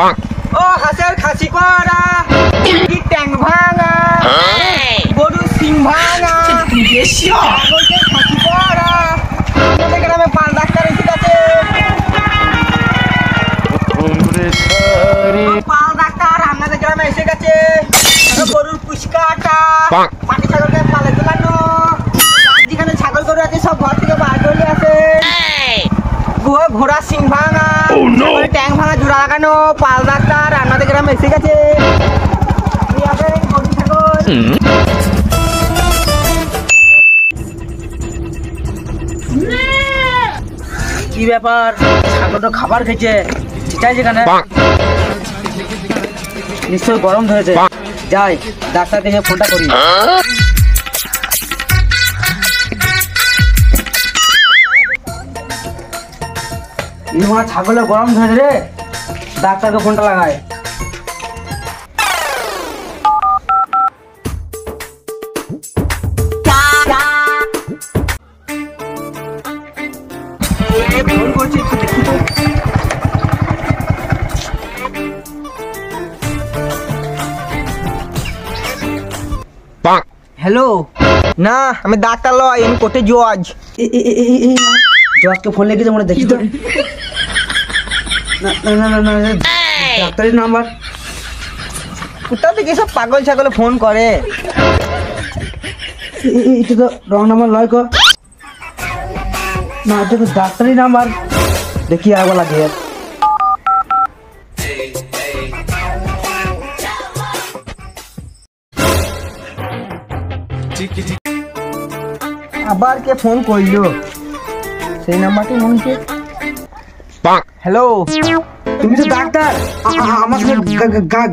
ও হাসের খাসি করা কি ট্যাং ভাঙা গরু সিং ভাঙা ছাগলকে খাসি করা আমাদের গ্রামে পাল ডাক্তার এসে গেছে পাল ডাক্তার আমাদের গ্রামে এসে গেছে গরুর পুষ্কাটা পাটি ছাগলকে পালে তোলানো যেখানে ছাগল গরু আছে সব ঘর থেকে বার করে আসে ঘোড়া সিং ভাঙা ট্যাং ভাঙা জোড়া লাগানো পাল ডাক্তার আমাদের গ্রামে এসে গেছে কি ব্যাপার ছাগলটা খাবার খেয়েছে চিটাই যেখানে নিশ্চয় গরম ধরেছে যাই ডাক্তার কাছে ফোনটা করি ছাগলের গরম ধরে রে ডাক্তারকে ফোনটা লাগায় ফোন করছি দেখি তো হ্যালো না আমি ডাক্তার লয় আমি কোথায় জজ জজকে ফোন লেগেছে মনে দেখি তো না ডাক্তারের নাম্বার কোথা থেকে সব পাগল ছাগলে ফোন করে এটা তো রং নাম্বার লয় কো না এটা তো ডাক্তারের নাম্বার দেখি আবার লাগে আবার কে ফোন করলো সেই নাম্বারটি মনে হচ্ছে হ্যালো তুমি তো ডাক্তার আমার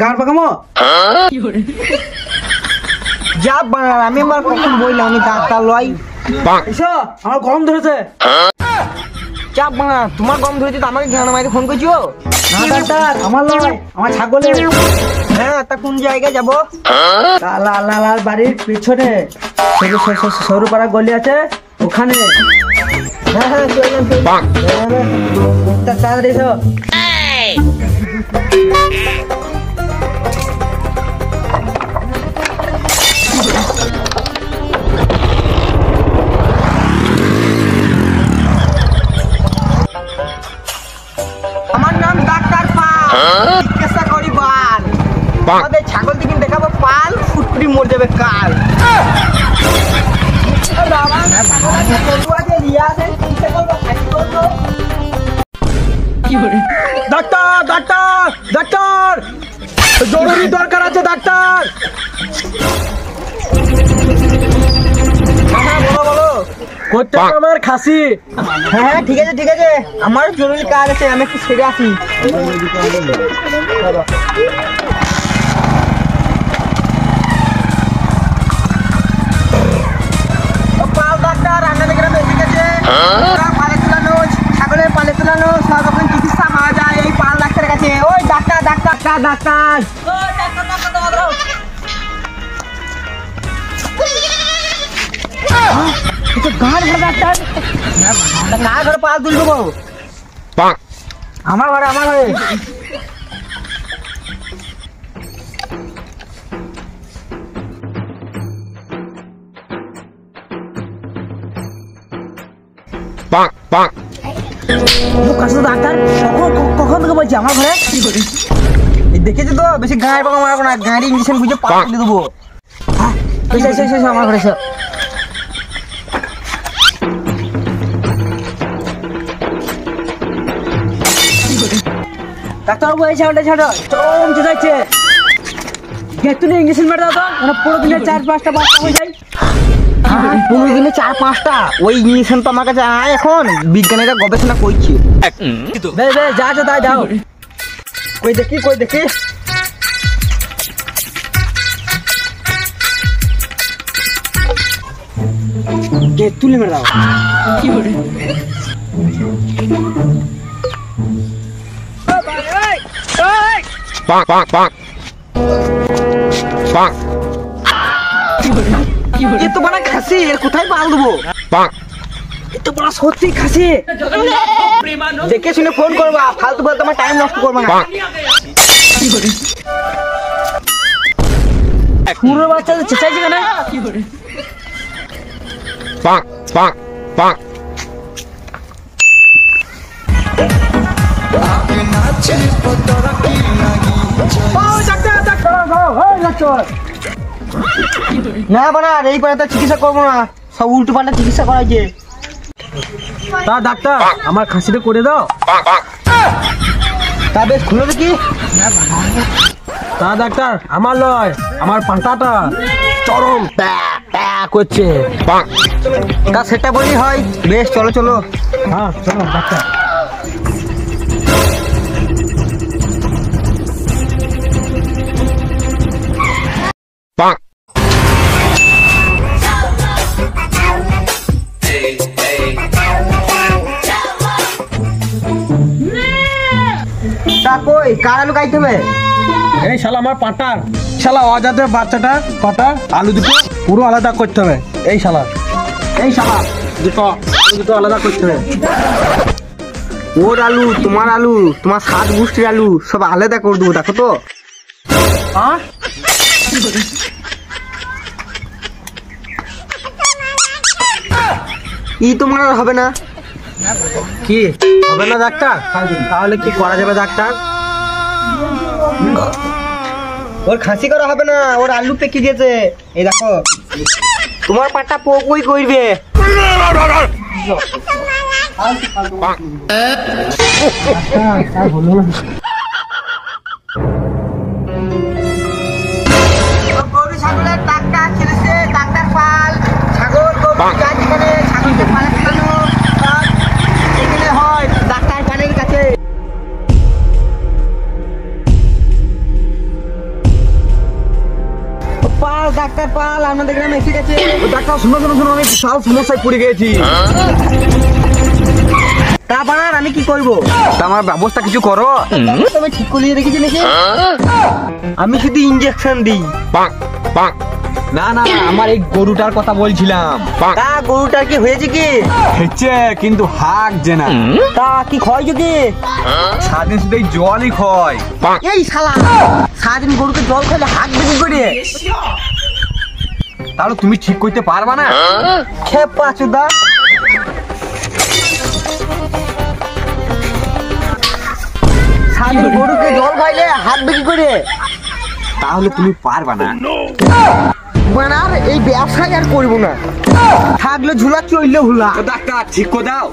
গাড় পাকামো যা আমি আমার কখন বললাম আমি ডাক্তার লয় এসো আমার গরম ধরেছে চাপ বানা তোমার গরম ধরেছে তো আমাকে গান মাইতে ফোন করছো না ডাক্তার আমার লয় আমার ছাগলের হ্যাঁ তা কোন জায়গায় যাবো লাল বাড়ির পিছনে সরু পাড়া গলি আছে ওখানে হ্যাঁ হ্যাঁ তাড়াতাড়ি এসো আমার নাম ডাক্তার পাল জিজ্ঞাসা করি বাল আমাদের ছাগল দিকে দেখাবো পাল ফুটফুটি মরে যাবে কাল ডাক্তার ডাক্তার ডাক্তার জরুরি দরকার আছে ডাক্তার বলো কোথায় আমার খাসি হ্যাঁ ঠিক আছে আমার জরুরি কাজ আছে আমি একটু ছেড়ে আসি পাল ডাক্তার আমাদের গ্রামে এসে গেছে পালে তোলানো ছাগলের পালে তোলানো সব রকম চিকিৎসা পাওয়া যায় এই পাল ডাক্তারের কাছে ওই ডাক্তার ডাক্তার ডাক্তার কার ঘরে পাল তুল দেবো আমার ঘরে ডাক্তার কখন থেকে বলছি আমার ঘরে দেখেছি তো বেশি গাঁড় পাকা মারবো না গাঁড়ি ইঞ্জেকশন বুঝে পা তুলে দেবো আমার ঘরে সব ডাক্তারবাবু এই ছাগলটা ছাড়ো চরম চুদাচ্ছে গেতুলে ইঞ্জেকশন মেরে দাও তো মানে 15 দিনে 4-5টা বাচ্চা হয়ে যায় 15 দিনে 4-5টা ওই ইঞ্জেকশন তো আমার কাছে আয় এখন বিজ্ঞানীরা গবেষণা করছে বেশ যা তাই যাও কই দেখি গেতুলে মেরে দাও কি করে ये तो बड़ा खासी কোথায় পাল দেবো এ তো বড় সত্যি খাসি দেখে শুনে ফোন করবা ফালতু বলতে আমার টাইম নষ্ট করবা না পুরো বাচ্চা চেঁচাইছে কেন? না বানা এই পাড়াতে চিকিৎসা করবো না, সব উল্টো পাল্টা চিকিৎসা করাইছে। তা ডাক্তার আমার খাসিটা করে দাও। তা বেশ খুলে দেখি। তা ডাক্তার আমার লয়, আমার পাঁটাটা চরম করছে। তা সেটা বলি হয়, বেশ চলো চলো। হ্যাঁ চলো ডাক্তার। তা কই কার আলু কাইতে হবে? এই শালা আমার পাটার শালা অজাতে বাচ্চাটা পাটার আলু দুটো পুরো আলাদা করতে হবে। এই শালা দুটো আলু দুটো আলাদা করতে হবে। ওর আলু তোমার আলু তোমার 7 গোষ্ঠীর আলু সব আলাদা করে দেবো, দেখো তো। ই তোমার আর হবে না? কি হবে না ডাক্তার? তাহলে কি করা যাবে ডাক্তার? ওর খাসি করা হবে না, ওর আলু পেকে গেছে। এই দেখো তোমার পাটা পোকই করবে। গরু ছাগলের ডাক্তার ছেড়েছে, ডাক্তার পাল ছাগল গরু যেখানে ছাগলকে পালে খানো এখানে হয় ডাক্তার পালের কাছে। পাল ডাক্তার পাল আমাদের গ্রামে এসে গেছে। ডাক্তার শুনো আমি বিশাল সমস্যায় পড়ে গেছি। তা বানার আমি কি করবো? আমার ব্যবস্থা কিছু করো। তুমি ঠিক করিয়ে রেখেছি নাকি? আমি শুধু ইঞ্জেকশন দিই। না আমার এই গরুটার কথা বলছিলাম। তা গরুটার কি হয়েছে কি? হচ্ছে কিন্তু হাক যে না। তা কি খাওয়াইছো কি? সারাদিন শুধু এই জলই খায়। এই শালা সারাদিন গরুকে জল খাইলে হাত বেশি করে। তাহলে তুমি ঠিক করতে পারবা না? খেপা চুদা। সারাদিন গরুকে জল খাইলে হাত বেশি করে। তাহলে তুমি পারবা না। বানার এই ব্যবসায় আর করবো না, থাকলে ঝুলা চললে ভুলা। ডাক্তার ঠিক করে দাও।